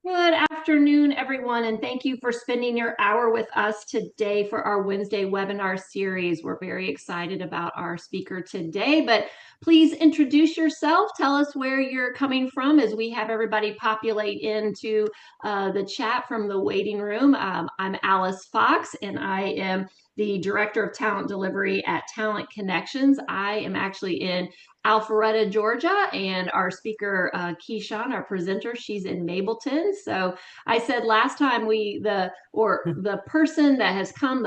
Good afternoon, everyone, and thank you for spending your hour with us today for our Wednesday webinar series. We're very excited about our speaker today, but please introduce yourself. Tell us where you're coming from as we have everybody populate into the chat from the waiting room. I'm Alice Fox, and I am the Director of Talent Delivery at Talent Connections. I am actually in Alpharetta, Georgia, and our speaker, Keyshawn, our presenter, she's in Mableton. So I said last time the person that has come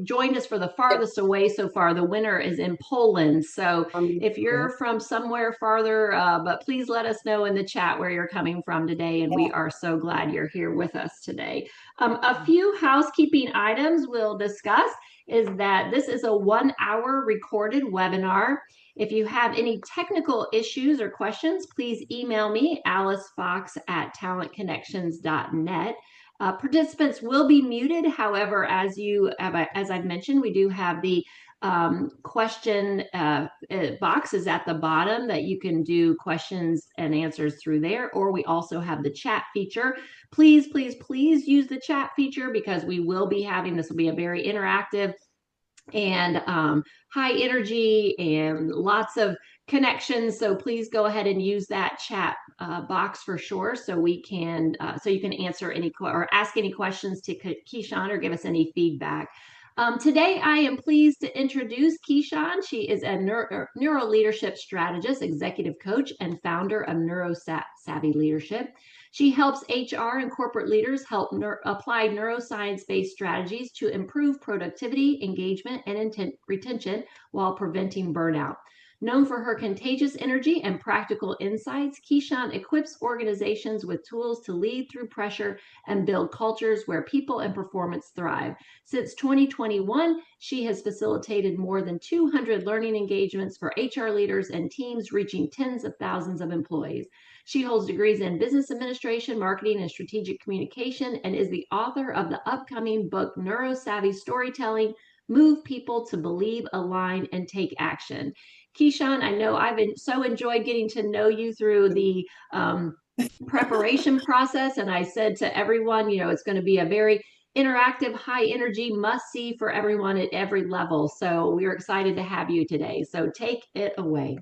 joined us for the farthest away so far, the winner is in Poland. So if you're from somewhere farther, but please let us know in the chat where you're coming from today, and we are so glad you're here with us today. A few housekeeping items we'll discuss is that this is a 1 hour recorded webinar. If you have any technical issues or questions, please email me, alicefox@talentconnections.net. Participants will be muted. However, as I've mentioned, we do have the question boxes at the bottom that you can do questions and answers through there, or we also have the chat feature. Please, please, please use the chat feature because this will be a very interactive and high energy and lots of connections. So please go ahead and use that chat box for sure, so you can answer or ask any questions to Keyshawn or give us any feedback. Today, I am pleased to introduce Keyshawn. She is a neuro leadership strategist, executive coach, and founder of NeuroSavvy Leadership. She helps HR and corporate leaders apply neuroscience-based strategies to improve productivity, engagement, and retention while preventing burnout. Known for her contagious energy and practical insights, Keyshawn equips organizations with tools to lead through pressure and build cultures where people and performance thrive. Since 2021, she has facilitated more than 200 learning engagements for HR leaders and teams, reaching tens of thousands of employees. She holds degrees in business administration, marketing, and strategic communication, and is the author of the upcoming book, NeuroSavvy Storytelling: Move People to Believe, Align, and Take Action. Keyshawn, I know I've so enjoyed getting to know you through the preparation process, and I said to everyone, it's going to be a very interactive, high energy, must see for everyone at every level. So we're excited to have you today. So take it away.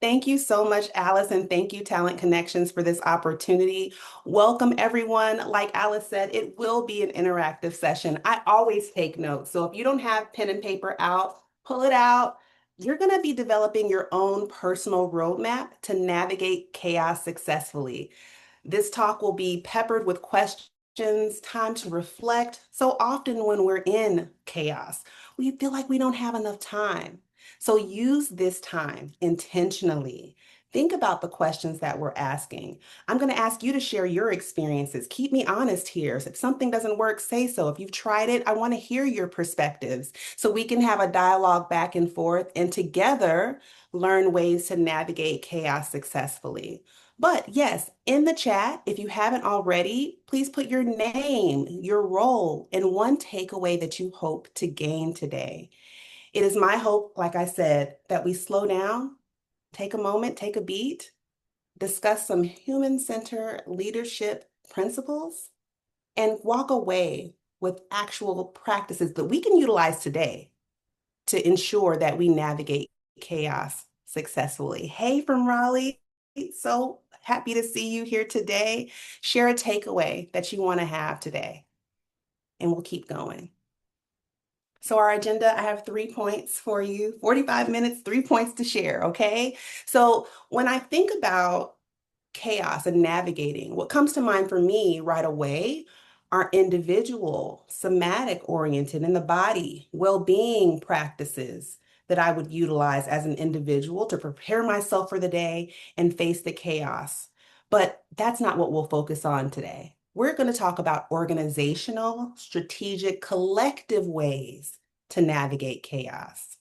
Thank you so much, Alice, and thank you, Talent Connections, for this opportunity. Welcome, everyone. Like Alice said, it will be an interactive session. I always take notes, so if you don't have pen and paper out, pull it out. You're going to be developing your own personal roadmap to navigate chaos successfully. This talk will be peppered with questions, time to reflect. So often when we're in chaos, we feel like we don't have enough time. So use this time intentionally. Think about the questions that we're asking. I'm going to ask you to share your experiences. Keep me honest here. If something doesn't work, say so. If you've tried it, I want to hear your perspectives so we can have a dialogue back and forth and together learn ways to navigate chaos successfully. But yes, in the chat, if you haven't already, please put your name, your role, and one takeaway that you hope to gain today. It is my hope, like I said, that we slow down, take a moment, take a beat, discuss some human-centered leadership principles, and walk away with actual practices that we can utilize today to ensure that we navigate chaos successfully. Hey, from Raleigh, so happy to see you here today. Share a takeaway that you want to have today, and we'll keep going. So our agenda, I have 3 points for you, 45 minutes, 3 points to share, okay? So when I think about chaos and navigating, what comes to mind for me right away are individual, somatic-oriented, in the body, well-being practices that I would utilize as an individual to prepare myself for the day and face the chaos. But that's not what we'll focus on today. We're going to talk about organizational, strategic, collective ways to navigate chaos.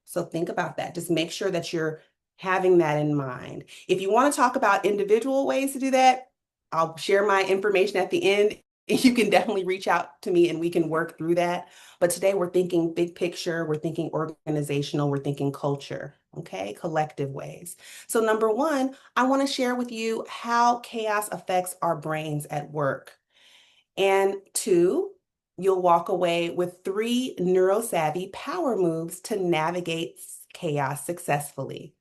So think about that. Just make sure that you're having that in mind. If you want to talk about individual ways to do that, I'll share my information at the end. You can definitely reach out to me and we can work through that. But today we're thinking big picture, we're thinking organizational, we're thinking culture. okay? Collective ways. So number one, I want to share with you how chaos affects our brains at work. And two, you'll walk away with 3 NeuroSavvy power moves to navigate chaos successfully.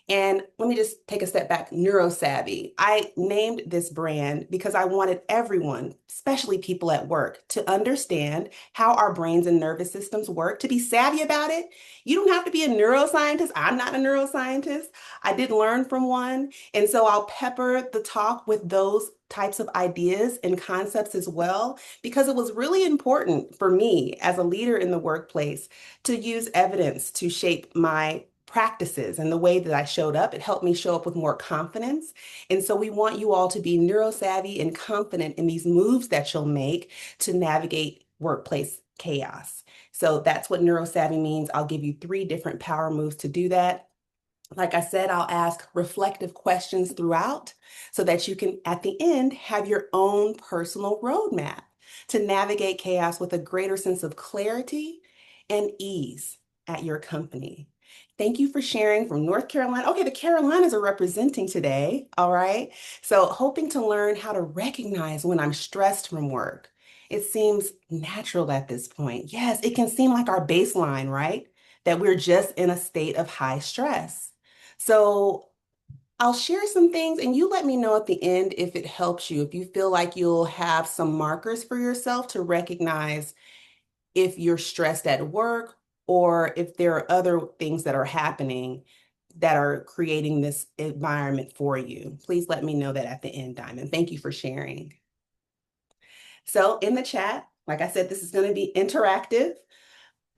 And let me just take a step back. NeuroSavvy. I named this brand because I wanted everyone, especially people at work, to understand how our brains and nervous systems work, to be savvy about it. You don't have to be a neuroscientist. I'm not a neuroscientist. I did learn from one. And so I'll pepper the talk with those types of ideas and concepts as well, because it was really important for me as a leader in the workplace to use evidence to shape my practices and the way that I showed up. It helped me show up with more confidence. And so we want you all to be neurosavvy and confident in these moves that you'll make to navigate workplace chaos. So that's what neurosavvy means. I'll give you 3 different power moves to do that. Like I said, I'll ask reflective questions throughout so that you can, at the end, have your own personal roadmap to navigate chaos with a greater sense of clarity and ease at your company. Thank you for sharing from North Carolina. Okay, the Carolinas are representing today. All right. So, hoping to learn how to recognize when I'm stressed from work. It seems natural at this point. Yes, it can seem like our baseline, right? That we're just in a state of high stress. So I'll share some things and you let me know at the end if it helps you, if you feel like you'll have some markers for yourself to recognize if you're stressed at work or if there are other things that are happening that are creating this environment for you. Please let me know that at the end, Diamond. Thank you for sharing. So in the chat, like I said, this is going to be interactive.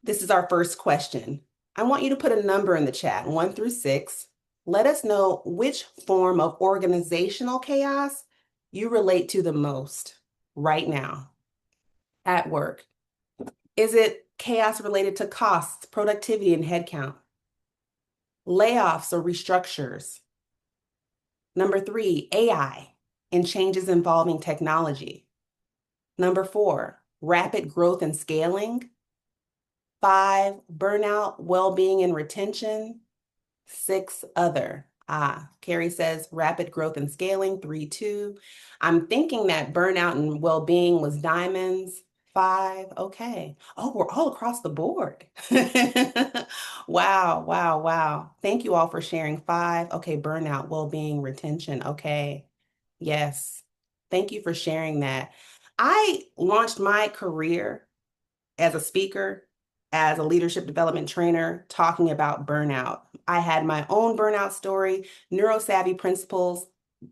This is our first question. I want you to put a number in the chat, 1 through 6. Let us know which form of organizational chaos you relate to the most right now at work. Is it chaos related to costs, productivity, and headcount? Layoffs or restructures? Number 3, AI and changes involving technology. Number 4, rapid growth and scaling. 5, burnout, well-being, and retention. 6, other. Carrie says rapid growth and scaling, 3, 2. I'm thinking that burnout and well-being was diamonds. 5, okay. Oh, we're all across the board. Wow, wow, wow. Thank you all for sharing. 5, okay, burnout, well-being, retention, okay. Yes. Thank you for sharing that. I launched my career as a speaker, as a leadership development trainer, talking about burnout. I had my own burnout story. NeuroSavvy principles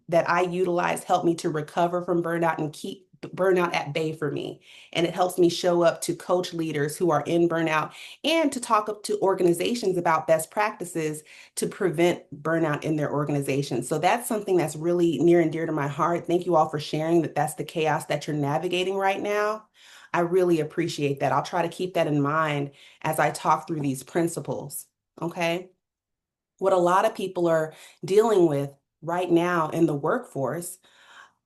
that I utilize help me to recover from burnout and keep burnout at bay for me. And it helps me show up to coach leaders who are in burnout and to talk up to organizations about best practices to prevent burnout in their organization. So that's something that's really near and dear to my heart. Thank you all for sharing that that's the chaos that you're navigating right now. I really appreciate that. I'll try to keep that in mind as I talk through these principles. Okay. What a lot of people are dealing with right now in the workforce,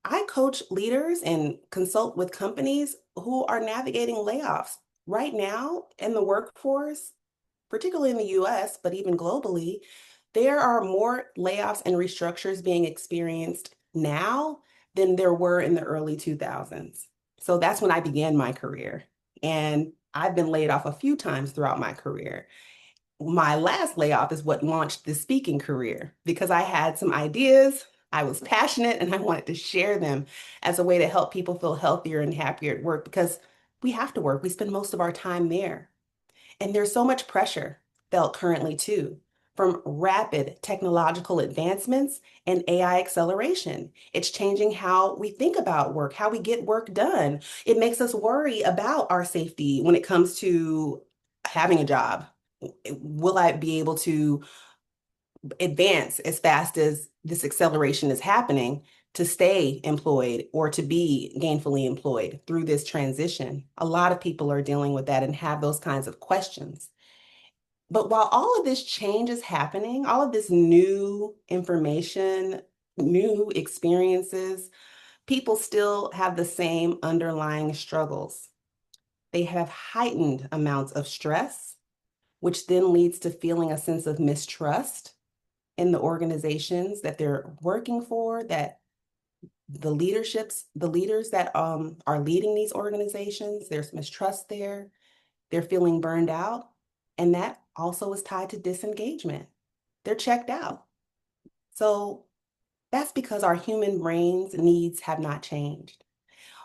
I coach leaders and consult with companies who are navigating layoffs. Right now in the workforce, particularly in the US, but even globally, there are more layoffs and restructures being experienced now than there were in the early 2000s. So that's when I began my career. And I've been laid off a few times throughout my career. My last layoff is what launched the speaking career because I had some ideas, I was passionate, and I wanted to share them as a way to help people feel healthier and happier at work because we have to work. We spend most of our time there. And there's so much pressure felt currently too from rapid technological advancements and AI acceleration. It's changing how we think about work, how we get work done. It makes us worry about our safety when it comes to having a job. Will I be able to advance as fast as this acceleration is happening to stay employed or to be gainfully employed through this transition? A lot of people are dealing with that and have those kinds of questions. But while all of this change is happening, all of this new information, new experiences, people still have the same underlying struggles. They have heightened amounts of stress, which then leads to feeling a sense of mistrust in the organizations that they're working for, that the leaders that are leading these organizations, there's mistrust there. They're feeling burned out. And that also is tied to disengagement. They're checked out. So that's because our human brains' needs have not changed.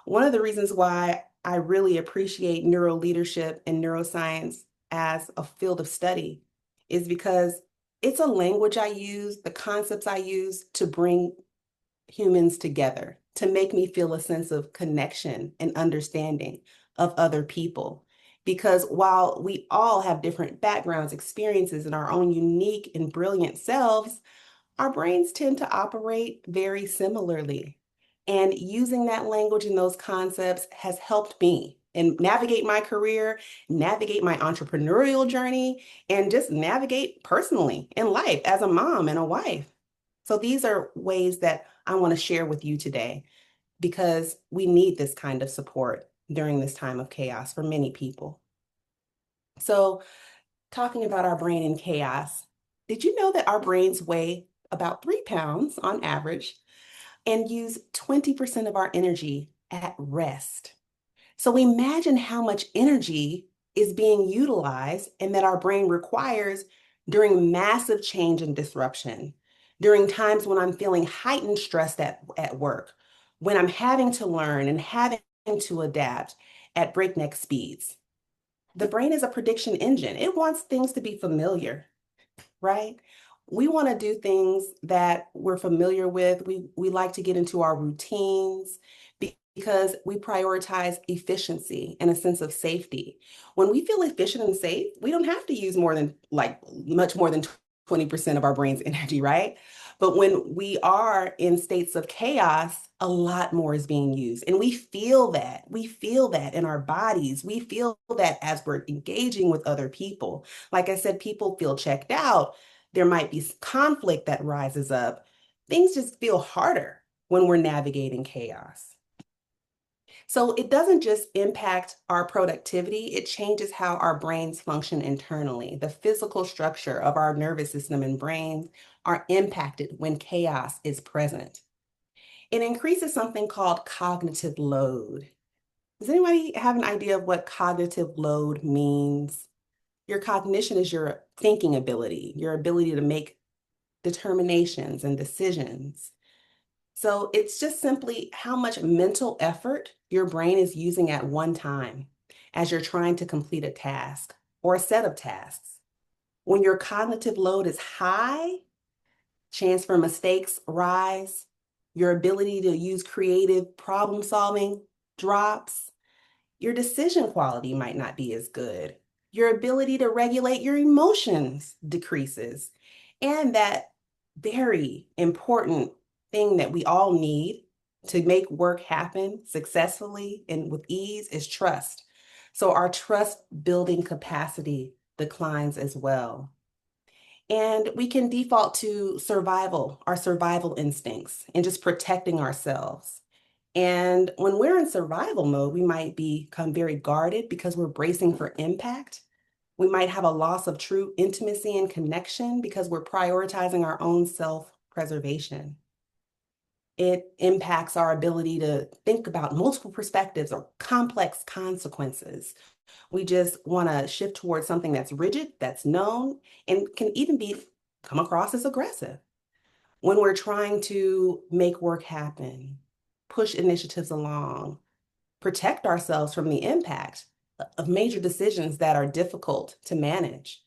One of the reasons why I really appreciate neuro leadership and neuroscience as a field of study is because it's a language I use, the concepts I use to bring humans together, to make me feel a sense of connection and understanding of other people. Because while we all have different backgrounds, experiences, and our own unique and brilliant selves, our brains tend to operate very similarly. And using that language and those concepts has helped me and navigate my career, navigate my entrepreneurial journey, and just navigate personally in life as a mom and a wife. So these are ways that I want to share with you today because we need this kind of support during this time of chaos for many people. So, talking about our brain in chaos, did you know that our brains weigh about 3 pounds on average and use 20% of our energy at rest? So imagine how much energy is being utilized and that our brain requires during massive change and disruption, during times when I'm feeling heightened stress at work, when I'm having to learn and having to adapt at breakneck speeds. The brain is a prediction engine. It wants things to be familiar, right? We want to do things that we're familiar with. We like to get into our routines because we prioritize efficiency and a sense of safety. When we feel efficient and safe, we don't have to use much more than 20% of our brain's energy, right? But when we are in states of chaos, a lot more is being used. And we feel that. We feel that in our bodies. We feel that as we're engaging with other people. Like I said, people feel checked out. There might be conflict that rises up. Things just feel harder when we're navigating chaos. So it doesn't just impact our productivity, it changes how our brains function internally. The physical structure of our nervous system and brain are impacted when chaos is present. It increases something called cognitive load. Does anybody have an idea of what cognitive load means? Your cognition is your thinking ability, your ability to make determinations and decisions. So it's just simply how much mental effort your brain is using at one time as you're trying to complete a task or a set of tasks. When your cognitive load is high, chance for mistakes rise, your ability to use creative problem solving drops, your decision quality might not be as good. Your ability to regulate your emotions decreases. And that very important thing that we all need to make work happen successfully and with ease is trust. So our trust building capacity declines as well. And we can default to survival, our survival instincts, and just protecting ourselves. And when we're in survival mode, we might become very guarded because we're bracing for impact. We might have a loss of true intimacy and connection because we're prioritizing our own self-preservation. It impacts our ability to think about multiple perspectives or complex consequences. We just want to shift towards something that's rigid, that's known, and can even come across as aggressive. When we're trying to make work happen, push initiatives along, protect ourselves from the impact of major decisions that are difficult to manage.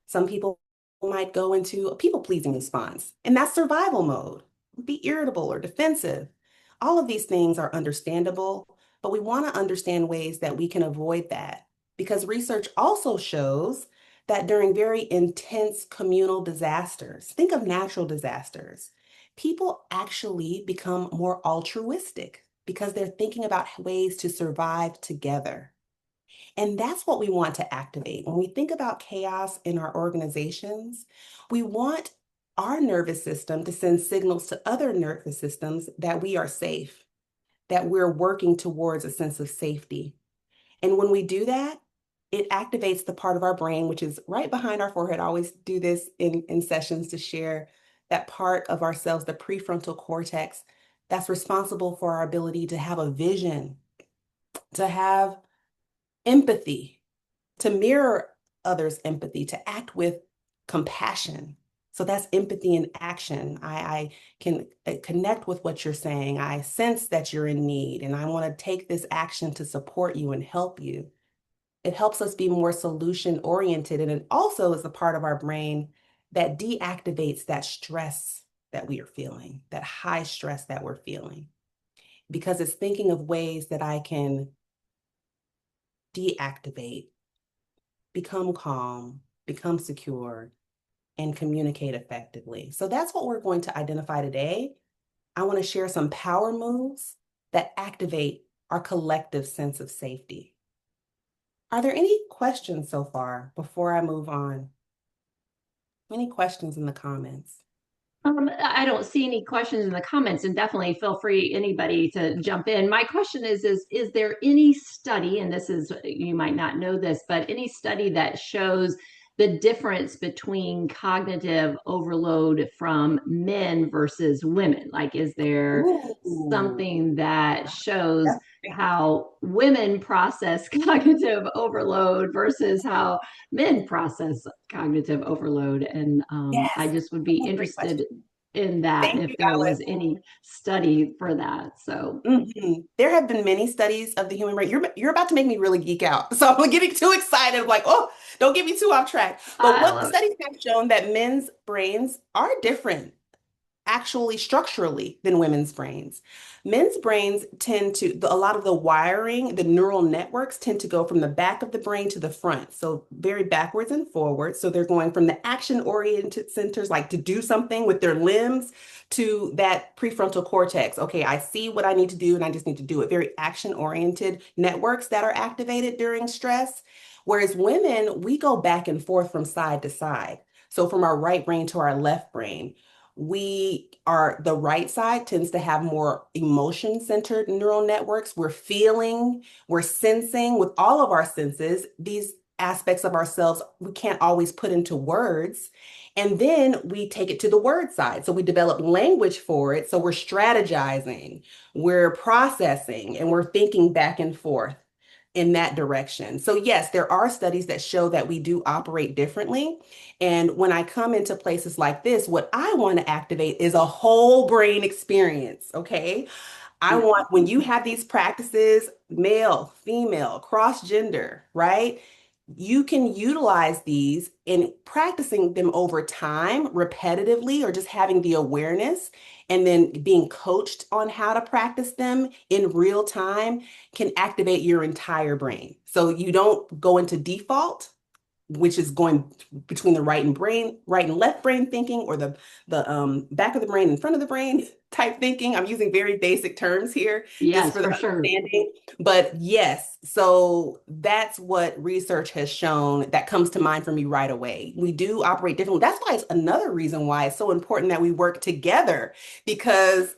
Some people might go into a people-pleasing response, and that's survival mode, be irritable or defensive. All of these things are understandable, but we want to understand ways that we can avoid that because research also shows that during very intense communal disasters, think of natural disasters, people actually become more altruistic because they're thinking about ways to survive together. And that's what we want to activate. When we think about chaos in our organizations, we want our nervous system to send signals to other nervous systems that we are safe, that we're working towards a sense of safety. And when we do that, it activates the part of our brain, which is right behind our forehead. I always do this in sessions to share that part of ourselves, the prefrontal cortex, that's responsible for our ability to have a vision, to have empathy, to mirror others' empathy, to act with compassion. So that's empathy in action. I can connect with what you're saying. I sense that you're in need, and I want to take this action to support you and help you. It helps us be more solution oriented. And it also is a part of our brain that deactivates that stress that we are feeling, that high stress that we're feeling, because it's thinking of ways that I can deactivate, become calm, become secure, and communicate effectively. So that's what we're going to identify today. I want to share some power moves that activate our collective sense of safety. Are there any questions so far before I move on? Any questions in the comments? I don't see any questions in the comments, and definitely feel free anybody to jump in. My question is there any study, and this is, you might not know this, but any study that shows the difference between cognitive overload from men versus women? Like, is there Ooh, something that shows that's great. how women process cognitive overload versus how men process cognitive overload? And I Yes, just would be that's a great interested question. in that, Thank if you, there Alice. was any study for that. So, There have been many studies of the human brain. You're about to make me really geek out. So I'm getting too excited. I'm like, oh, don't get me too off track. But I what love it. studies have shown that men's brains are different actually structurally than women's brains. Men's brains tend to, a lot of the wiring, the neural networks tend to go from the back of the brain to the front. So very backwards and forwards. So they're going from the action-oriented centers, like to do something with their limbs, to that prefrontal cortex. Okay, I see what I need to do and I just need to do it. Very action-oriented networks that are activated during stress. Whereas women, we go back and forth from side to side. So from our right brain to our left brain, the right side tends to have more emotion centered neural networks. We're feeling, we're sensing with all of our senses, these aspects of ourselves we can't always put into words. And then we take it to the word side. So we develop language for it. So we're strategizing, we're processing, and we're thinking back and forth in that direction. So yes, there are studies that show that we do operate differently. And when I come into places like this, what I want to activate is a whole brain experience, okay? I Yeah. want, when you have these practices, male, female, cross gender, right? You can utilize these in practicing them over time, repetitively, or just having the awareness and then being coached on how to practice them in real time can activate your entire brain. So you don't go into default, which is going between the right and left brain thinking, or the back of the brain and front of the brain type thinking. I'm using very basic terms here just Yes, for the for sure. understanding. But yes, so that's what research has shown that comes to mind for me right away. We do operate differently. That's why it's another reason why it's so important that we work together, because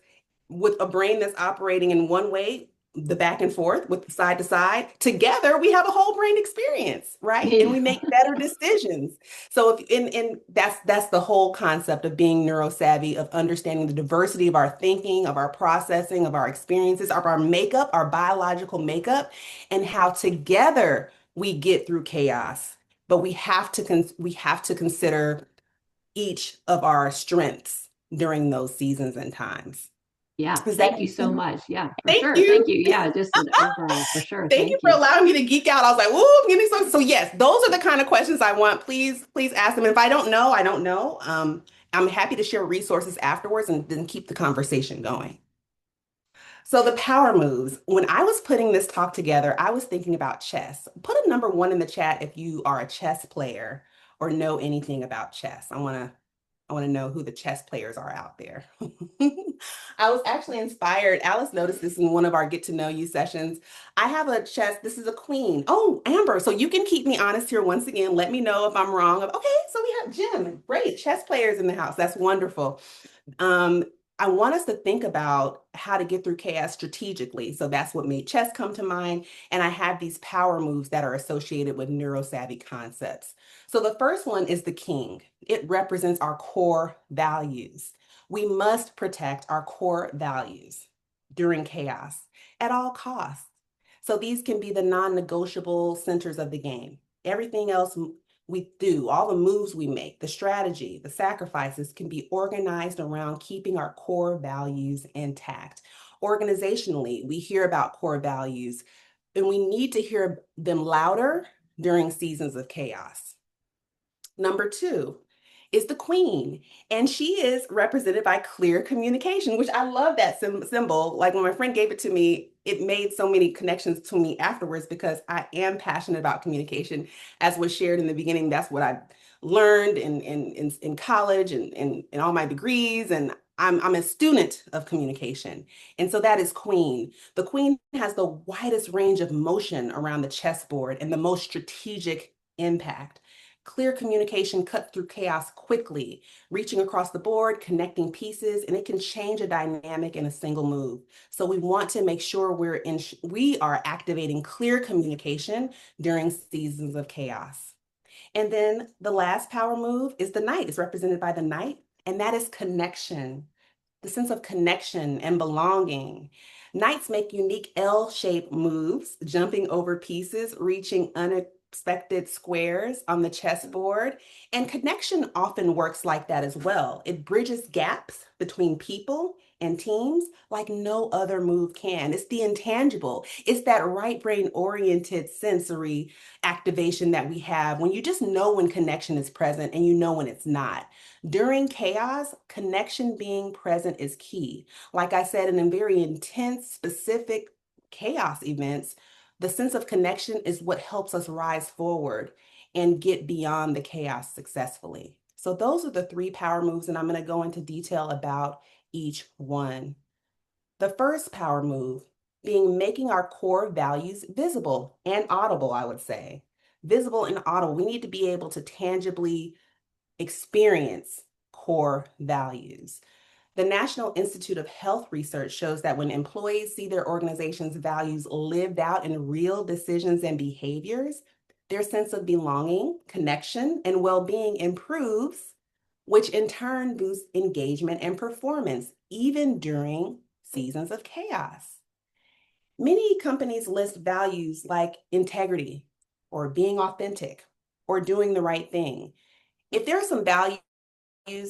with a brain that's operating in one way, the back and forth with the side to side, together we have a whole brain experience, right? And we Yeah. make better decisions. So if and that's the whole concept of being neurosavvy, of understanding the diversity of our thinking, of our processing, of our experiences, of our makeup, our biological makeup, and how together we get through chaos. But we have to consider each of our strengths during those seasons and times. Yeah. Does that Thank you make so sense? much. Yeah, for Thank sure. Thank you. you. Yeah, just an overall, for sure. Thank you Thank for you. allowing me to geek out. I was like, "Ooh, I'm getting so." So yes, those are the kind of questions I want. Please ask them. If I don't know, I don't know. I'm happy to share resources afterwards and then keep the conversation going. So the power moves. When I was putting this talk together, I was thinking about chess. Put a number one in the chat if you are a chess player or know anything about chess. I want to know who the chess players are out there. I was actually inspired. Alice noticed this in one of our get to know you sessions. I have a chess. This is a queen. Oh, Amber. So you can keep me honest here once again. Let me know if I'm wrong. Okay, so we have Jim. Great chess players in the house. That's wonderful. Um, I want us to think about how to get through chaos strategically. So that's what made chess come to mind. And I have these power moves that are associated with NeuroSavvy concepts. So the first one is the king. It represents our core values. We must protect our core values during chaos at all costs. So these can be the non-negotiable centers of the game. Everything else we do, all the moves we make, the strategy, the sacrifices can be organized around keeping our core values intact. Organizationally, we hear about core values and we need to hear them louder during seasons of chaos. Number two is the queen, and she is represented by clear communication, which I love that symbol. Like when my friend gave it to me, it made so many connections to me afterwards because I am passionate about communication. As was shared in the beginning, that's what I learned in college and in all my degrees. And I'm a student of communication. And so that is queen. The queen has the widest range of motion around the chessboard and the most strategic impact. Clear communication cuts through chaos quickly, reaching across the board, connecting pieces, and it can change a dynamic in a single move. So we want to make sure we are activating clear communication during seasons of chaos. And then the last power move is the knight. It's represented by the knight, and that is connection, the sense of connection and belonging. Knights make unique L-shaped moves, jumping over pieces, reaching unexpected squares on the chessboard. And connection often works like that as well. It bridges gaps between people and teams like no other move can. It's the intangible. It's that right brain oriented sensory activation that we have when you just know when connection is present and you know when it's not. During chaos, connection being present is key. Like I said, in very intense, specific chaos events, the sense of connection is what helps us rise forward and get beyond the chaos successfully. So those are the three power moves, and I'm going to go into detail about each one. The first power move being making our core values visible and audible, I would say. Visible and audible. We need to be able to tangibly experience core values. The National Institute of Health research shows that when employees see their organization's values lived out in real decisions and behaviors, their sense of belonging, connection, and well-being improves, which in turn boosts engagement and performance, even during seasons of chaos. Many companies list values like integrity or being authentic or doing the right thing. If there are some values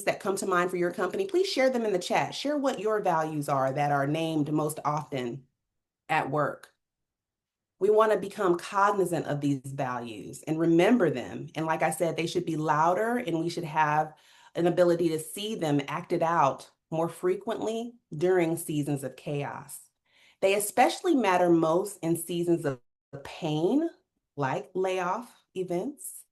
that come to mind for your company, please share them in the chat. Share what your values are that are named most often at work. We want to become cognizant of these values and remember them. And like I said, they should be louder and we should have an ability to see them acted out more frequently during seasons of chaos. They especially matter most in seasons of pain, like layoff events,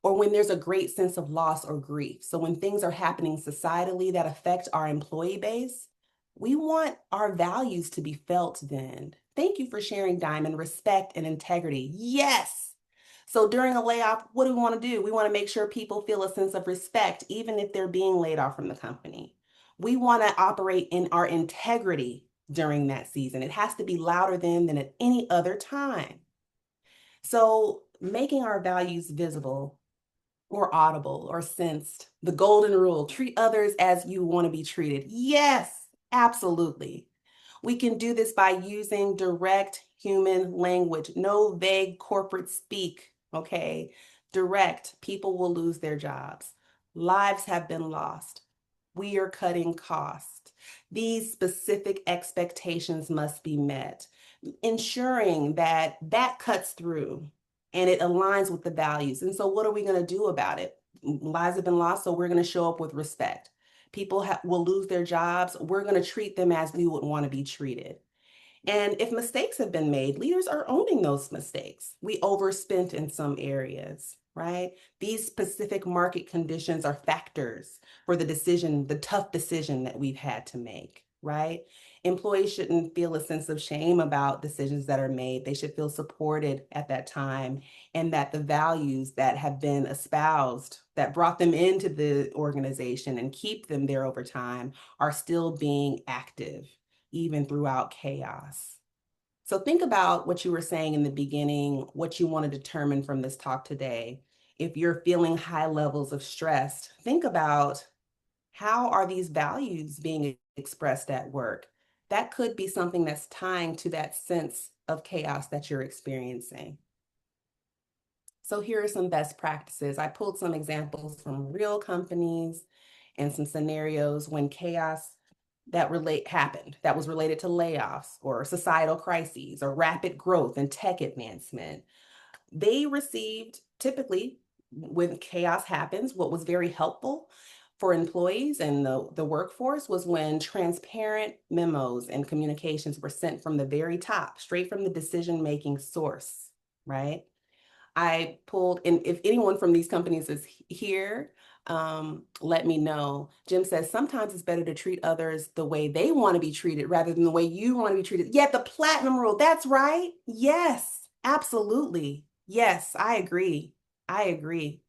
or when there's a great sense of loss or grief. So when things are happening societally that affect our employee base, we want our values to be felt then. Thank you for sharing, Diamond. Respect and integrity. Yes. So during a layoff, what do we want to do? We want to make sure people feel a sense of respect, even if they're being laid off from the company. We want to operate in our integrity during that season. It has to be louder then than at any other time. So making our values visible or audible or sensed. The golden rule, treat others as you want to be treated. Yes, absolutely. We can do this by using direct human language, no vague corporate speak, okay? Direct, people will lose their jobs. Lives have been lost. We are cutting costs. These specific expectations must be met, ensuring that that cuts through and it aligns with the values. And so what are we going to do about it? Lives have been lost, so we're going to show up with respect. People will lose their jobs. We're going to treat them as we would want to be treated. And if mistakes have been made, leaders are owning those mistakes. We overspent in some areas, right? These specific market conditions are factors for the decision, the tough decision that we've had to make. right? Employees shouldn't feel a sense of shame about decisions that are made. They should feel supported at that time, and that the values that have been espoused that brought them into the organization and keep them there over time are still being active, even throughout chaos. So think about what you were saying in the beginning, what you want to determine from this talk today. If you're feeling high levels of stress, think about how are these values being expressed at work? That could be something that's tying to that sense of chaos that you're experiencing. So here are some best practices. I pulled some examples from real companies and some scenarios when chaos that was related to layoffs or societal crises or rapid growth and tech advancement. They received typically, when chaos happens, what was very helpful for employees and the workforce was when transparent memos and communications were sent from the very top, straight from the decision-making source, right? I pulled, and if anyone from these companies is here, let me know. Jim says sometimes it's better to treat others the way they want to be treated rather than the way you want to be treated. Yet the platinum rule, that's right. Yes, absolutely. Yes, I agree. I agree.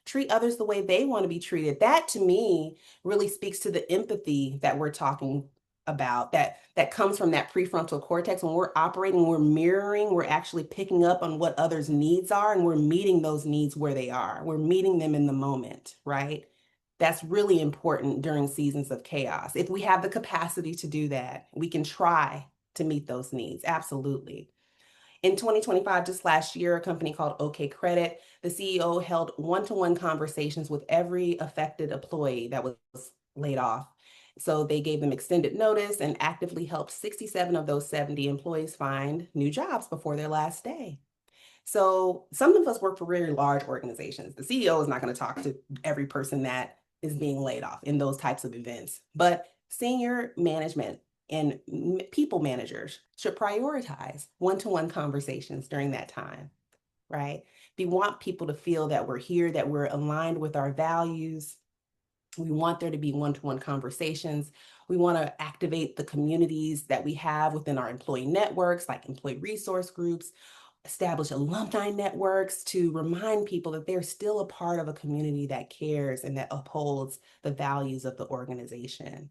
Treat others the way they want to be treated. That to me really speaks to the empathy that we're talking about, that comes from that prefrontal cortex. When we're operating, we're mirroring, we're actually picking up on what others' needs are, and we're meeting those needs where they are. We're meeting them in the moment, right? That's really important during seasons of chaos. If we have the capacity to do that, we can try to meet those needs. Absolutely. In 2025, just last year, a company called OK Credit, the CEO held one-to-one conversations with every affected employee that was laid off. So they gave them extended notice and actively helped 67 of those 70 employees find new jobs before their last day. So some of us work for very large organizations. The CEO is not going to talk to every person that is being laid off in those types of events, but senior management and people managers should prioritize one-to-one conversations during that time, right? We want people to feel that we're here, that we're aligned with our values. We want there to be one-to-one conversations. We want to activate the communities that we have within our employee networks, like employee resource groups, establish alumni networks to remind people that they're still a part of a community that cares and that upholds the values of the organization.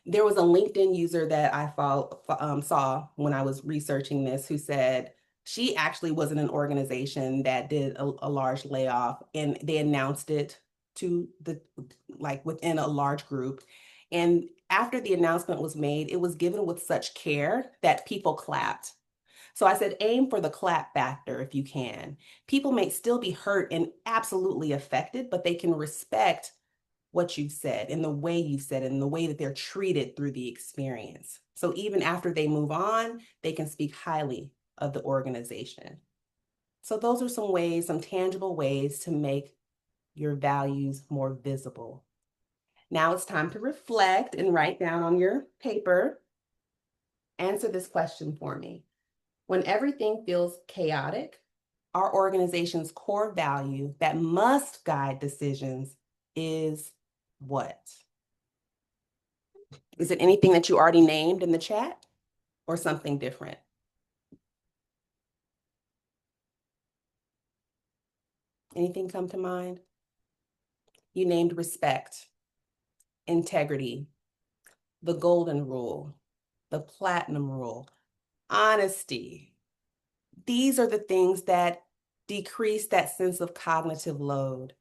There was a LinkedIn user that I saw when I was researching this who said she actually was in an organization that did a large layoff, and they announced it to the, like, within a large group. And after the announcement was made, it was given with such care that people clapped. So I said, aim for the clap factor if you can. People may still be hurt and absolutely affected, but they can respect what you said and the way you said it and the way that they're treated through the experience. So even after they move on, they can speak highly of the organization. So those are some ways, some tangible ways to make your values more visible. Now it's time to reflect and write down on your paper. Answer this question for me. When everything feels chaotic, our organization's core value that must guide decisions is what? Is it anything that you already named in the chat or something different? Anything come to mind? You named respect, integrity, the golden rule, the platinum rule, honesty. These are the things that decrease that sense of cognitive load.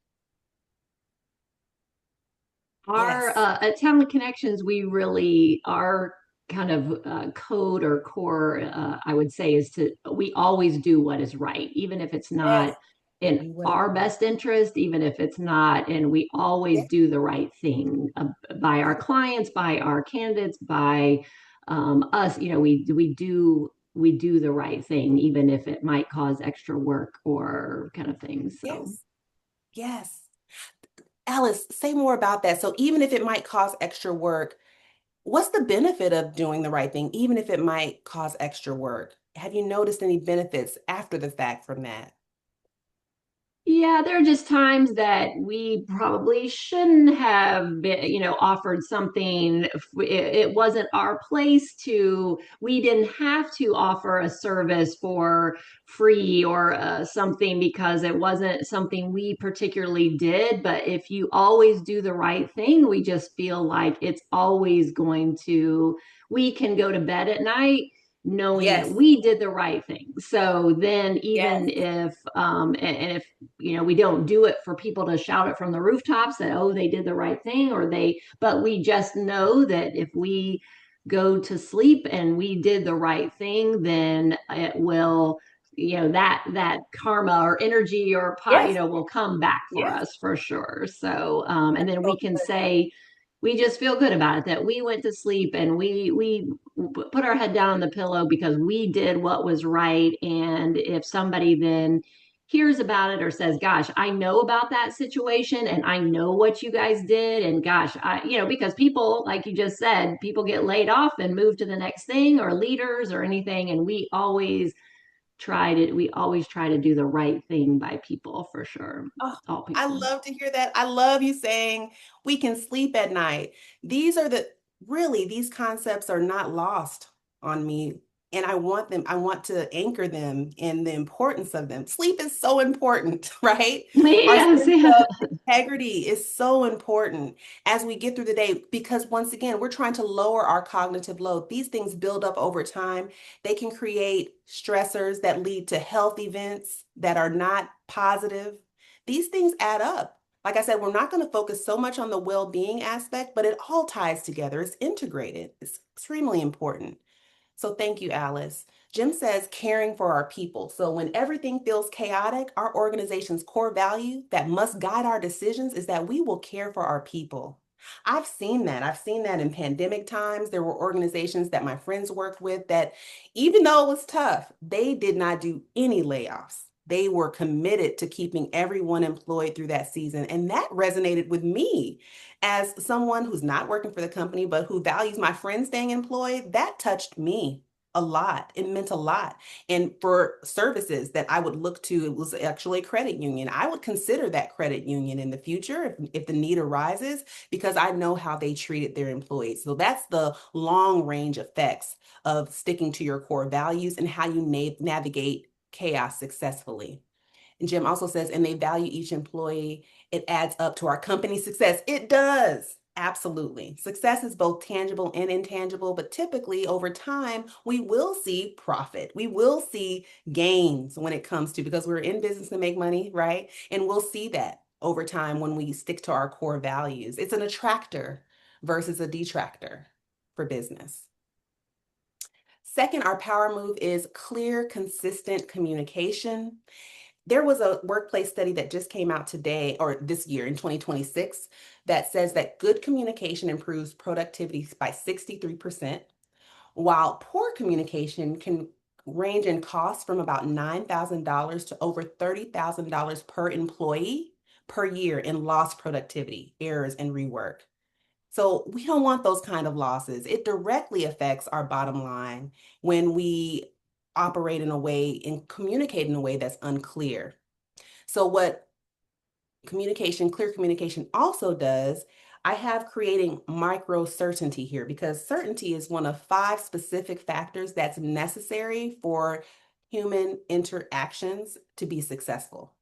Our Yes, at Talent Connections, we really our kind of code or core, I would say, is to we always do what is right, even if it's yes, not in do what is our right. best interest, even if it's not, and we always Yes, do the right thing by our clients, by our candidates, by us. You know, we do the right thing, even if it might cause extra work or kind of things. So. yes, yes. Alice, say more about that. So even if it might cause extra work, what's the benefit of doing the right thing, even if it might cause extra work? Have you noticed any benefits after the fact from that? Yeah, there are just times that we probably shouldn't have been, offered something. It wasn't our place to, we didn't have to offer a service for free or something because it wasn't something we particularly did. But if you always do the right thing, we just feel like it's always going to, we can go to bed at night knowing that Yes, we did the right thing. So then yes. even if and if we don't do it for people to shout it from the rooftops that, oh, they did the right thing, or they, but we just know that if we go to sleep and we did the right thing, then it will, that karma or energy or Yes, will come back for yes. us for sure. So and then So we can good. say we just feel good about it that we went to sleep and we put our head down on the pillow because we did what was right. And if somebody then hears about it or says, gosh, I know about that situation and I know what you guys did. And gosh, because people, like you just said, people get laid off and move to the next thing, or leaders or anything. And we always try to do the right thing by people for sure. Oh, All I people. love to hear that. I love you saying we can sleep at night. These are really, these concepts are not lost on me. And I want to anchor them in the importance of them. Sleep is so important, right? Our Yes, sense yeah. of integrity is so important as we get through the day because once again, we're trying to lower our cognitive load. These things build up over time. They can create stressors that lead to health events that are not positive. These things add up. Like I said, we're not going to focus so much on the well-being aspect, but it all ties together. It's integrated. It's extremely important. So thank you, Alice. Jim says caring for our people. So when everything feels chaotic, our organization's core value that must guide our decisions is that we will care for our people. I've seen that. I've seen that in pandemic times. There were organizations that my friends worked with that, even though it was tough, they did not do any layoffs. They were committed to keeping everyone employed through that season. And that resonated with me as someone who's not working for the company, but who values my friends staying employed. That touched me a lot. It meant a lot. And for services that I would look to, it was actually a credit union. I would consider that credit union in the future if the need arises, because I know how they treated their employees. So that's the long range effects of sticking to your core values and how you navigate chaos successfully. And Jim also says, and they value each employee. It adds up to our company's success. It does. Absolutely. Success is both tangible and intangible, but typically over time, we will see profit. We will see gains when it comes to, because we're in business to make money, right? And we'll see that over time when we stick to our core values. It's an attractor versus a detractor for business. Second, our power move is clear, consistent communication. There was a workplace study that just came out today or this year in 2026 that says that good communication improves productivity by 63%, while poor communication can range in cost from about $9,000 to over $30,000 per employee per year in lost productivity, errors, and rework. So we don't want those kind of losses. It directly affects our bottom line when we operate in a way and communicate in a way that's unclear. So what clear communication also does, I have creating micro certainty here because certainty is one of 5 specific factors that's necessary for human interactions to be successful.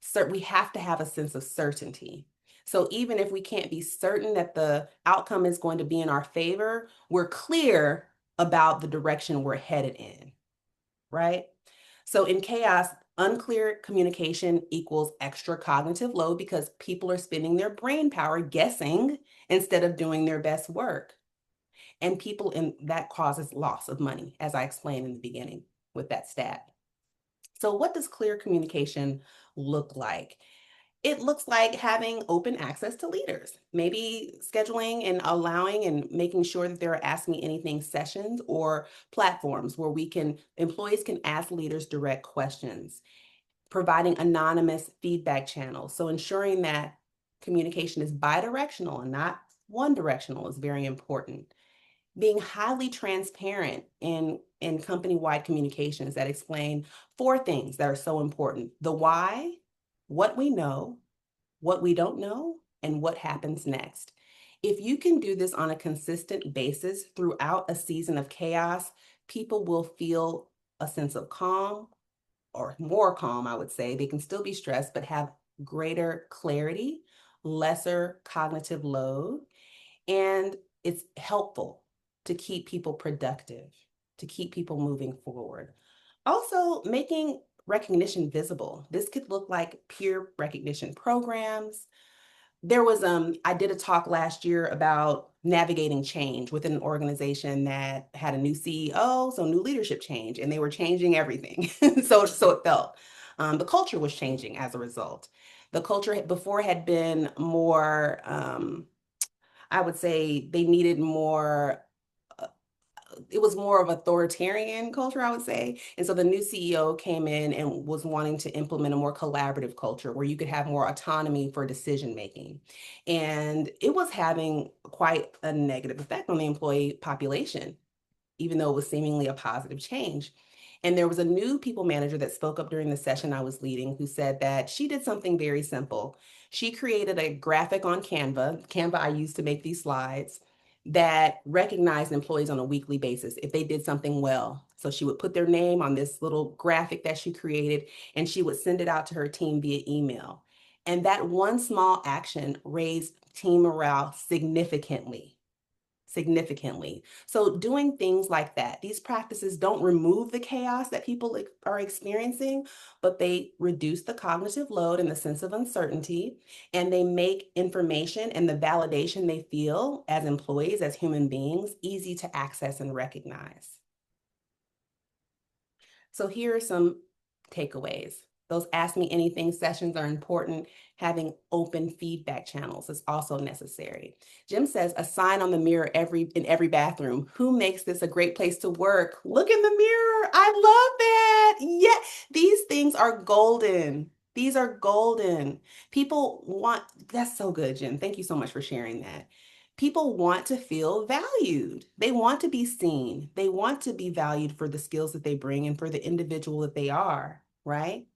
So we have to have a sense of certainty. So even if we can't be certain that the outcome is going to be in our favor, we're clear about the direction we're headed in, right? So in chaos, unclear communication equals extra cognitive load because people are spending their brain power guessing instead of doing their best work. And people in that causes loss of money, as I explained in the beginning with that stat. So what does clear communication look like? It looks like having open access to leaders, maybe scheduling and allowing and making sure that there are Ask Me Anything sessions or platforms where employees can ask leaders direct questions, providing anonymous feedback channels. So ensuring that communication is bidirectional and not one directional is very important. Being highly transparent in company-wide communications that explain 4 things that are so important: the why, what we know, what we don't know, and what happens next. If you can do this on a consistent basis throughout a season of chaos, people will feel a sense of calm, or more calm, I would say. They can still be stressed, but have greater clarity, lesser cognitive load, and it's helpful to keep people productive, to keep people moving forward. Also, making recognition visible. This could look like peer recognition programs. I did a talk last year about navigating change within an organization that had a new CEO, so new leadership change, and they were changing everything. So it felt. The culture was changing as a result. The culture before had been more, I would say they needed more, it was more of authoritarian culture, I would say. And so the new CEO came in and was wanting to implement a more collaborative culture where you could have more autonomy for decision making. And it was having quite a negative effect on the employee population, even though it was seemingly a positive change. And there was a new people manager that spoke up during the session I was leading who said that she did something very simple. She created a graphic on Canva. Canva I used to make these slides that recognized employees on a weekly basis if they did something well. So she would put their name on this little graphic that she created and she would send it out to her team via email. And that one small action raised team morale significantly. So doing things like that, these practices don't remove the chaos that people are experiencing, but they reduce the cognitive load and the sense of uncertainty, and they make information and the validation they feel as employees, as human beings, easy to access and recognize. So here are some takeaways. Those Ask Me Anything sessions are important. Having open feedback channels is also necessary. Jim says a sign on the mirror in every bathroom. Who makes this a great place to work? Look in the mirror. I love that. Yeah, these things are golden. These are golden. People want, that's so good, Jim. Thank you so much for sharing that. People want to feel valued. They want to be seen. They want to be valued for the skills that they bring and for the individual that they are, right?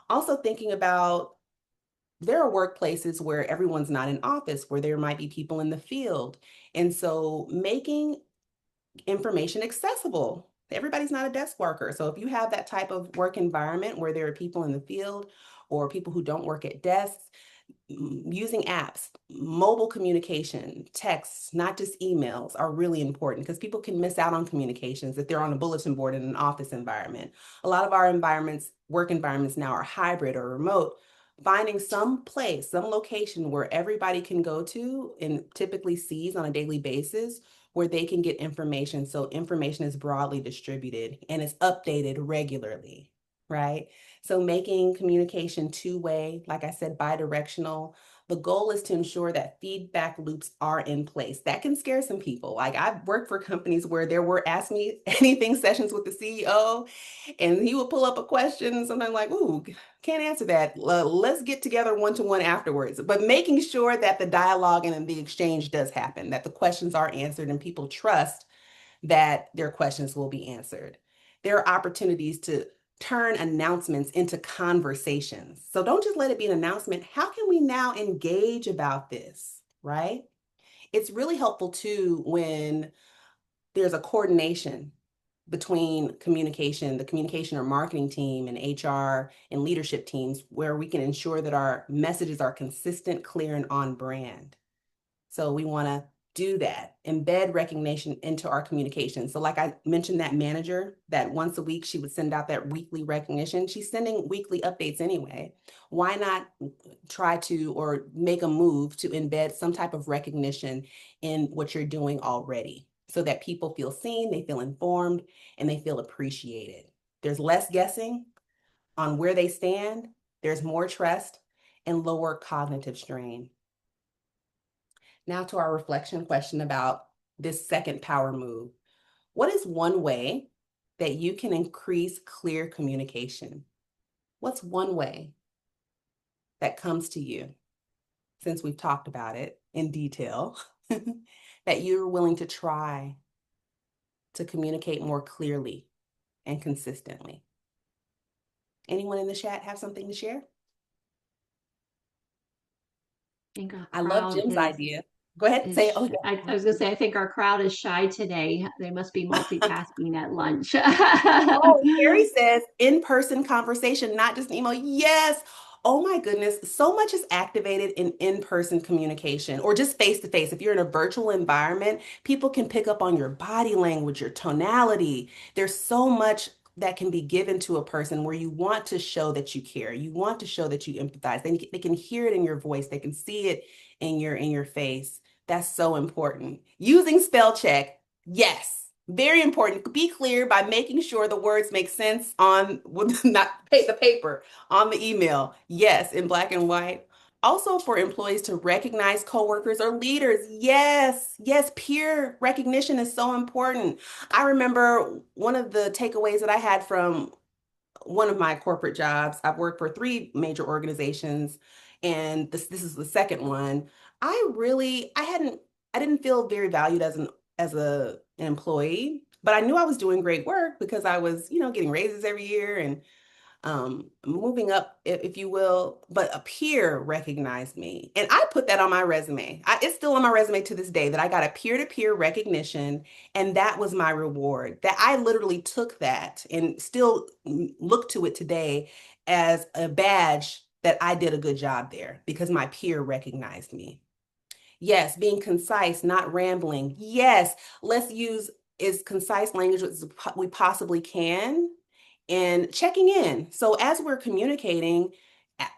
Also thinking about there are workplaces where everyone's not in office, where there might be people in the field. And so making information accessible. Everybody's not a desk worker. So if you have that type of work environment where there are people in the field or people who don't work at desks, using apps, mobile communication, texts, not just emails, are really important because people can miss out on communications if they're on a bulletin board in an office environment. A lot of our environments, work environments now are hybrid or remote. Finding some place, some location where everybody can go to and typically sees on a daily basis where they can get information. So information is broadly distributed and is updated regularly, right? So making communication two-way, like I said, bi-directional. The goal is to ensure that feedback loops are in place. That can scare some people. Like I've worked for companies where there were Ask Me Anything sessions with the CEO, and he would pull up a question, sometimes like, ooh, can't answer that. Let's get together one-to-one afterwards. But making sure that the dialogue and the exchange does happen, that the questions are answered and people trust that their questions will be answered. There are opportunities to turn announcements into conversations. So don't just let it be an announcement. How can we now engage about this, right? It's really helpful too when there's a coordination between the communication or marketing team and HR and leadership teams where we can ensure that our messages are consistent, clear, and on brand. So we want to do that, embed recognition into our communication. So like I mentioned, that manager that once a week she would send out that weekly recognition, she's sending weekly updates anyway. Why not try to or make a move to embed some type of recognition in what you're doing already so that people feel seen, they feel informed, and they feel appreciated. There's less guessing on where they stand, there's more trust and lower cognitive strain. Now to our reflection question about this second power move. What is one way that you can increase clear communication? What's one way that comes to you, since we've talked about it in detail, that you're willing to try to communicate more clearly and consistently? Anyone in the chat have something to share? think our I love crowd Jim's idea. Go ahead, say it. Oh, I was gonna say, I think our crowd is shy today. They must be yeah. multitasking at lunch. Oh, Carrie says in-person conversation, not just an email. Yes. Oh my goodness. So much is activated in in-person communication or just face-to-face. If you're in a virtual environment, people can pick up on your body language, your tonality. There's so much that can be given to a person where you want to show that you care. You want to show that you empathize. They can hear it in your voice. They can see it in your face. That's so important. Using spell check. Yes. Very important. Be clear by making sure the words make sense on not the paper, on the email. Yes, in black and white. Also for employees to recognize coworkers or leaders. Yes, yes, peer recognition is so important. I remember one of the takeaways that I had from one of my corporate jobs. I've worked for three major organizations, and this is the second one. I didn't feel very valued an employee, but I knew I was doing great work because I was, getting raises every year and moving up, if you will, but a peer recognized me. And I put that on my resume. It's still on my resume to this day that I got a peer-to-peer recognition, and that was my reward. That I literally took that and still look to it today as a badge that I did a good job there because my peer recognized me. Yes, being concise, not rambling. Yes, let's use as concise language as we possibly can and checking in. So as we're communicating,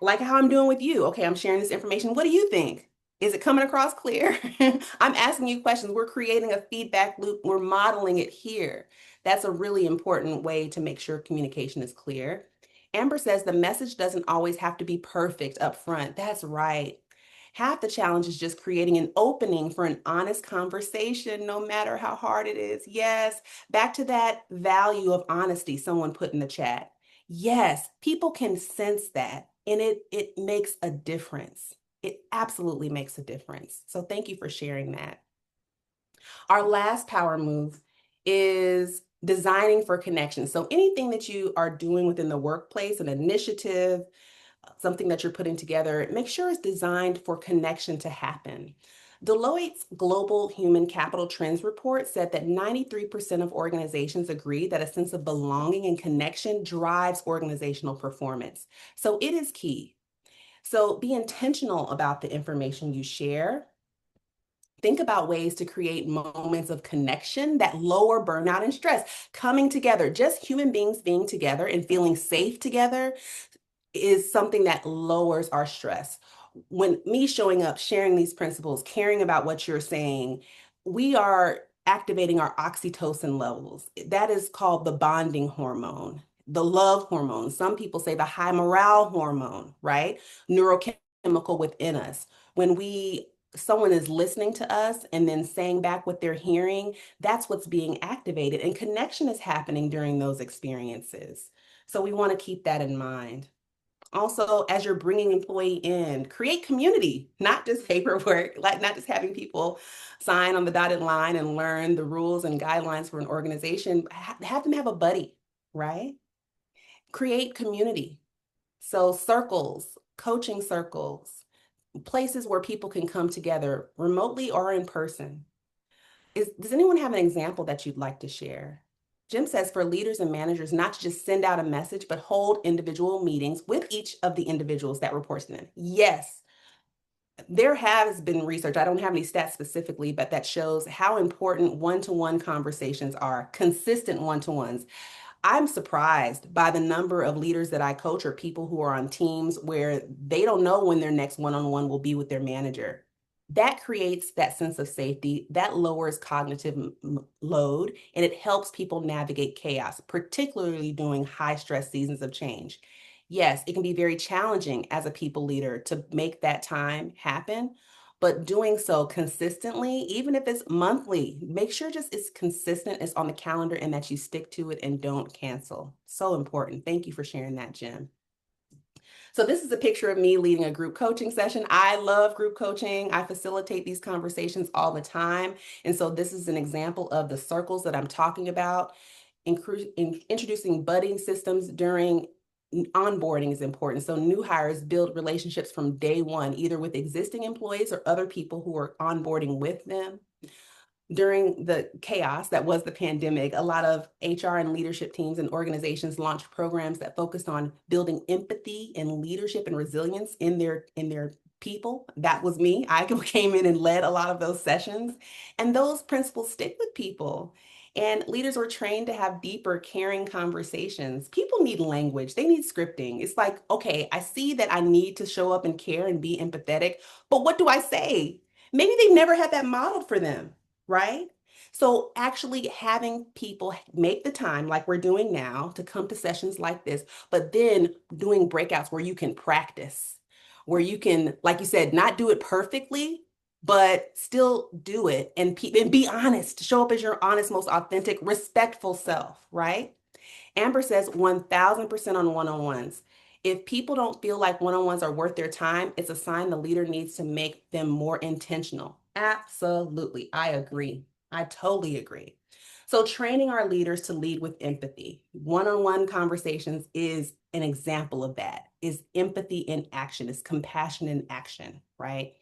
like how I'm doing with you, okay, I'm sharing this information. What do you think? Is it coming across clear? I'm asking you questions. We're creating a feedback loop. We're modeling it here. That's a really important way to make sure communication is clear. Amber says the message doesn't always have to be perfect up front. That's right. Half the challenge is just creating an opening for an honest conversation, no matter how hard it is. Yes, back to that value of honesty someone put in the chat. Yes, people can sense that, and it makes a difference. It absolutely makes a difference. So thank you for sharing that. Our last power move is designing for connection. So anything that you are doing within the workplace, an initiative, something that you're putting together, make sure it's designed for connection to happen. Deloitte's Global Human Capital Trends report said that 93% of organizations agree that a sense of belonging and connection drives organizational performance. So it is key. So be intentional about the information you share. Think about ways to create moments of connection that lower burnout and stress. Coming together, just human beings being together and feeling safe together is something that lowers our stress. When me showing up, sharing these principles, caring about what you're saying, we are activating our oxytocin levels. That is called the bonding hormone, the love hormone. Some people say the high morale hormone, right? Neurochemical within us. When someone is listening to us and then saying back what they're hearing, that's what's being activated, and connection is happening during those experiences. So we want to keep that in mind. Also, as you're bringing employee in, create community, not just paperwork, like not just having people sign on the dotted line and learn the rules and guidelines for an organization. Have them have a buddy, right? Create community. So circles, coaching circles, places where people can come together remotely or in person. Does anyone have an example that you'd like to share? Jim says for leaders and managers not to just send out a message, but hold individual meetings with each of the individuals that reports to them. Yes, there has been research. I don't have any stats specifically, but that shows how important one-to-one conversations are, consistent one-to-ones. I'm surprised by the number of leaders that I coach or people who are on teams where they don't know when their next one-on-one will be with their manager. That creates that sense of safety, that lowers cognitive load, and it helps people navigate chaos, particularly during high stress seasons of change. Yes, it can be very challenging as a people leader to make that time happen, but doing so consistently, even if it's monthly, make sure just it's consistent, it's on the calendar, and that you stick to it and don't cancel. So important. Thank you for sharing that, Jim. So this is a picture of me leading a group coaching session. I love group coaching. I facilitate these conversations all the time. And so this is an example of the circles that I'm talking about, introducing budding systems during onboarding is important. So new hires build relationships from day one, either with existing employees or other people who are onboarding with them. During the chaos that was the pandemic, a lot of HR and leadership teams and organizations launched programs that focused on building empathy and leadership and resilience in their people. That was me. I came in and led a lot of those sessions, and those principles stick with people. And leaders were trained to have deeper, caring conversations. People need language, they need scripting. It's like, okay, I see that I need to show up and care and be empathetic, but what do I say? Maybe they've never had that modeled for them, right? So actually having people make the time like we're doing now to come to sessions like this, but then doing breakouts where you can practice, where you can, like you said, not do it perfectly, but still do it and be honest, show up as your honest, most authentic, respectful self, right? Amber says 1000% on one-on-ones. If people don't feel like one-on-ones are worth their time, it's a sign the leader needs to make them more intentional. Absolutely. I agree. I totally agree. So training our leaders to lead with empathy. One-on-one conversations is an example of that. Is empathy in action, is compassion in action, right?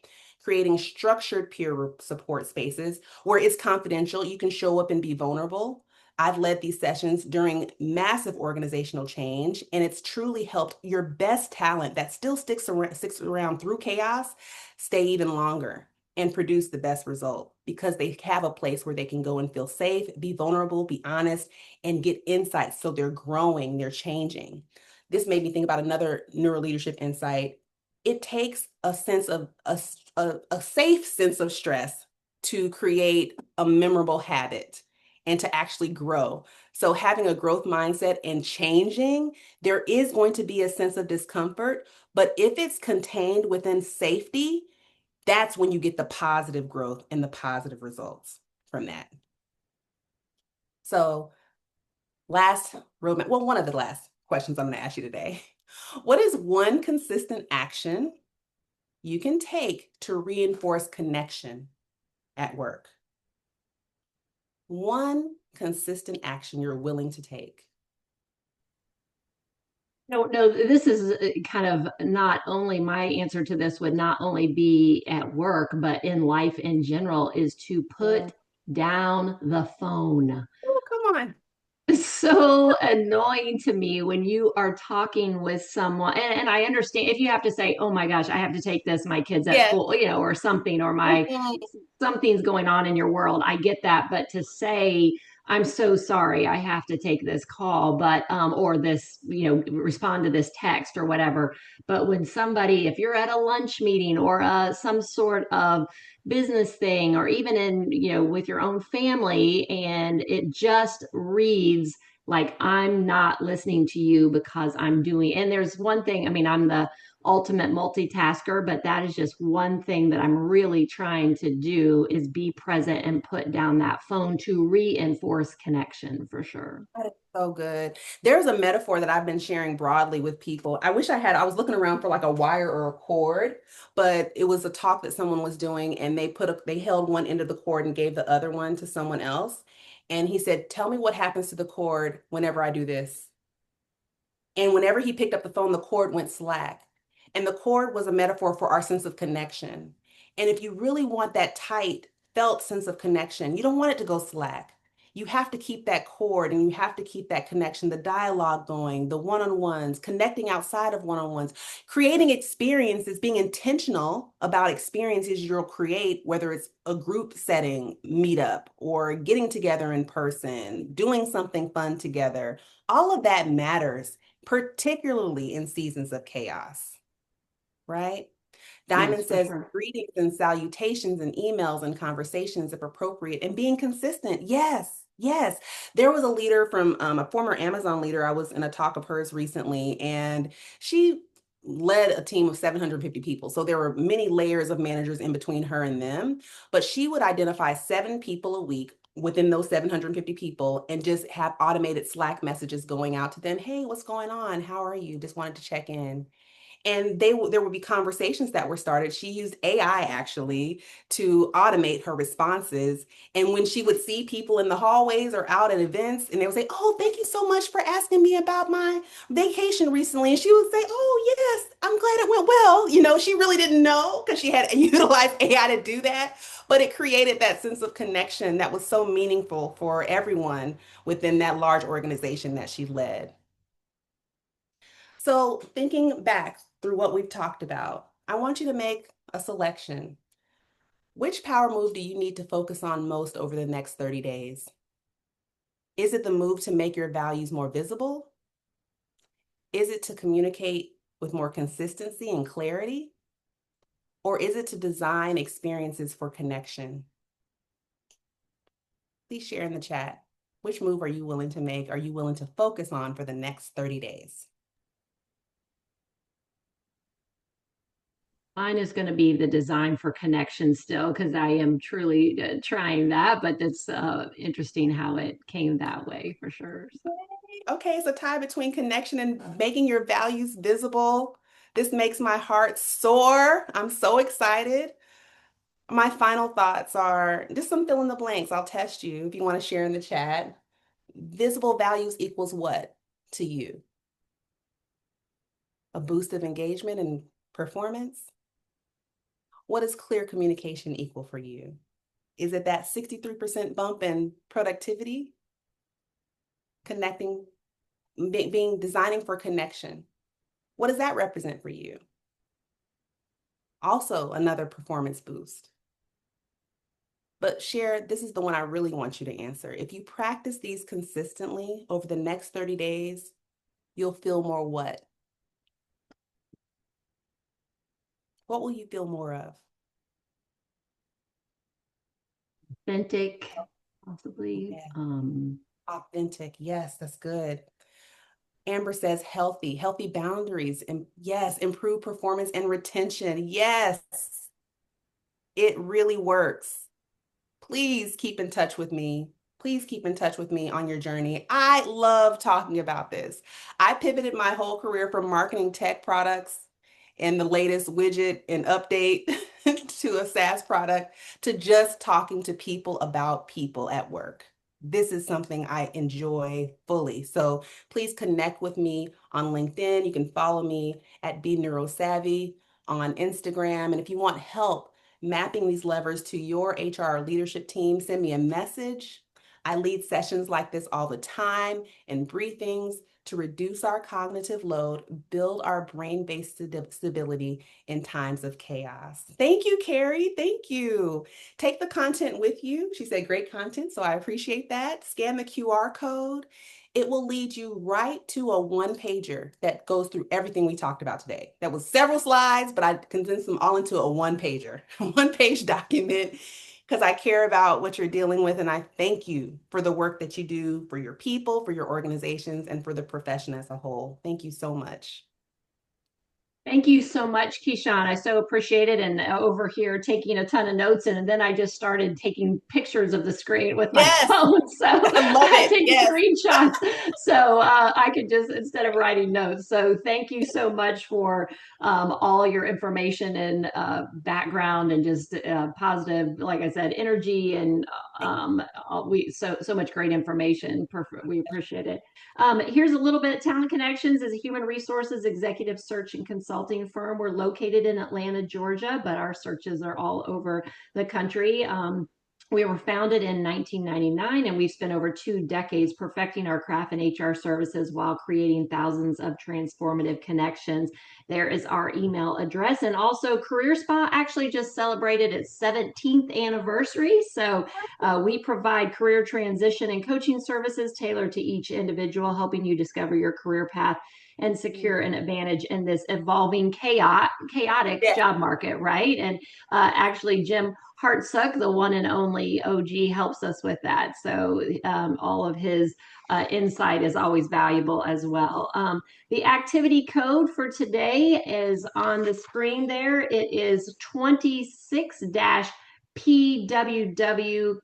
Creating structured peer support spaces where it's confidential, you can show up and be vulnerable. I've led these sessions during massive organizational change, and it's truly helped your best talent that still sticks around through chaos stay even longer and produce the best result because they have a place where they can go and feel safe, be vulnerable, be honest, and get insights. So they're growing, they're changing. This made me think about another neuroleadership insight. It takes a sense of a safe sense of stress to create a memorable habit and to actually grow. So having a growth mindset and changing, there is going to be a sense of discomfort, but if it's contained within safety, that's when you get the positive growth and the positive results from that. So last roadmap, well, one of the last questions I'm going to ask you today. What is one consistent action you can take to reinforce connection at work? One consistent action you're willing to take. No, no, this is kind of not only my answer to this would not only be at work, but in life in general, is to Yeah. put down the phone. Oh, come on. So annoying to me when you are talking with someone, and I understand if you have to say, oh my gosh, I have to take this, my kids at Yes. school, or something, or my Mhm. something's going on in your world. I get that. But to say, I'm so sorry, I have to take this call, but or this, respond to this text or whatever. But when somebody, if you're at a lunch meeting or some sort of business thing, or even in, with your own family, and it just reads like I'm not listening to you because I'm doing, and there's one thing, I mean, I'm the ultimate multitasker, but that is just one thing that I'm really trying to do is be present and put down that phone to reinforce connection for sure. That is so good. There's a metaphor that I've been sharing broadly with people. I was looking around for like a wire or a cord, but it was a talk that someone was doing and they held one end of the cord and gave the other one to someone else. And he said, "Tell me what happens to the cord whenever I do this." And whenever he picked up the phone, the cord went slack. And the cord was a metaphor for our sense of connection. And if you really want that tight, felt sense of connection, you don't want it to go slack. You have to keep that cord and you have to keep that connection, the dialogue going, the one on ones, connecting outside of one on ones, creating experiences, being intentional about experiences you'll create, whether it's a group setting, meetup, or getting together in person, doing something fun together. All of that matters, particularly in seasons of chaos, right? Yes, Diamond for says sure. greetings and salutations and emails and conversations if appropriate and being consistent. Yes, yes. There was a leader from a former Amazon leader. I was in a talk of hers recently, and she led a team of 750 people. So there were many layers of managers in between her and them, but she would identify 7 people a week within those 750 people and just have automated Slack messages going out to them. Hey, what's going on? How are you? Just wanted to check in. And there would be conversations that were started. She used AI actually to automate her responses. And when she would see people in the hallways or out at events, and they would say, "Oh, thank you so much for asking me about my vacation recently," and she would say, "Oh, yes, I'm glad it went well." She really didn't know because she had utilized AI to do that, but it created that sense of connection that was so meaningful for everyone within that large organization that she led. So, thinking back through what we've talked about, I want you to make a selection. Which power move do you need to focus on most over the next 30 days? Is it the move to make your values more visible? Is it to communicate with more consistency and clarity? Or is it to design experiences for connection? Please share in the chat. Which move are you willing to make? Are you willing to focus on for the next 30 days? Mine is going to be the design for connection still, because I am truly trying that, but it's interesting how it came that way for sure. So. Okay, it's a tie between connection and making your values visible. This makes my heart soar. I'm so excited. My final thoughts are just some fill in the blanks. I'll test you if you want to share in the chat. Visible values equals what to you? A boost of engagement and performance? What does clear communication equal for you? Is it that 63% bump in productivity? Connecting, being designing for connection. What does that represent for you? Also, another performance boost. But share, this is the one I really want you to answer. If you practice these consistently over the next 30 days, you'll feel more what? What will you feel more of? Authentic, possibly. Yeah. Authentic. Yes, that's good. Amber says healthy boundaries. And yes, improve performance and retention. Yes, it really works. Please keep in touch with me. Please keep in touch with me on your journey. I love talking about this. I pivoted my whole career from marketing tech products and the latest widget and update to a SaaS product to just talking to people about people at work. This is something I enjoy fully. So please connect with me on LinkedIn. You can follow me at Be NeuroSavvy on Instagram. And if you want help mapping these levers to your HR leadership team, send me a message. I lead sessions like this all the time and briefings to reduce our cognitive load, build our brain-based stability in times of chaos. Thank you, Carrie. Thank you. Take the content with you. She said great content, so I appreciate that. Scan the QR code. It will lead you right to a one-pager that goes through everything we talked about today. That was several slides, but I condensed them all into a one-pager, one-page document, because I care about what you're dealing with. And I thank you for the work that you do for your people, for your organizations, and for the profession as a whole. Thank you so much. Thank you so much, Keyshawn. I so appreciate it. And over here taking a ton of notes, and then I just started taking pictures of the screen with my Yes, phone. So I love I it. take Yes. screenshots so I could just, instead of writing notes. So thank you so much for all your information and background and just positive, like I said, energy and so much great information. We appreciate it. Here's a little bit. Talent Connections is a human resources executive search and consulting firm. We're located in Atlanta, Georgia, but our searches are all over the country. We were founded in 1999, and we've spent over 2 decades perfecting our craft in HR services while creating thousands of transformative connections. There is our email address. And also, Career Spa actually just celebrated its 17th anniversary. So we provide career transition and coaching services tailored to each individual, helping you discover your career path and secure an advantage in this evolving chaotic Yeah. job market, right? And actually, Jim Hartsuck, the one and only OG, helps us with that. So all of his insight is always valuable as well. The activity code for today is on the screen there. It is 26 PWWQX,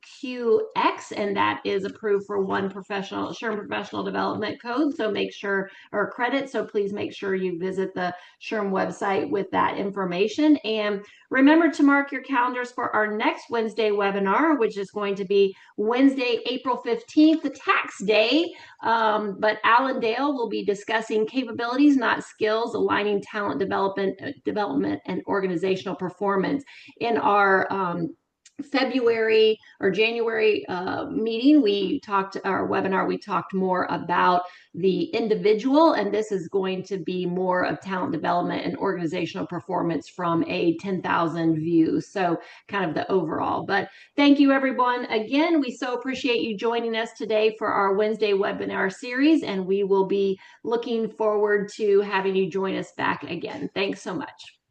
and that is approved for one SHRM professional development code. So make sure, or credit. So please make sure you visit the SHRM website with that information. And remember to mark your calendars for our next Wednesday webinar, which is going to be Wednesday, April 15th, the tax day. But Alan Dale will be discussing capabilities, not skills, aligning talent development and organizational performance in our February or January meeting, our webinar, we talked more about the individual, and this is going to be more of talent development and organizational performance from a 10,000 view. So kind of the overall. But thank you, everyone. Again, we so appreciate you joining us today for our Wednesday webinar series, and we will be looking forward to having you join us back again. Thanks so much.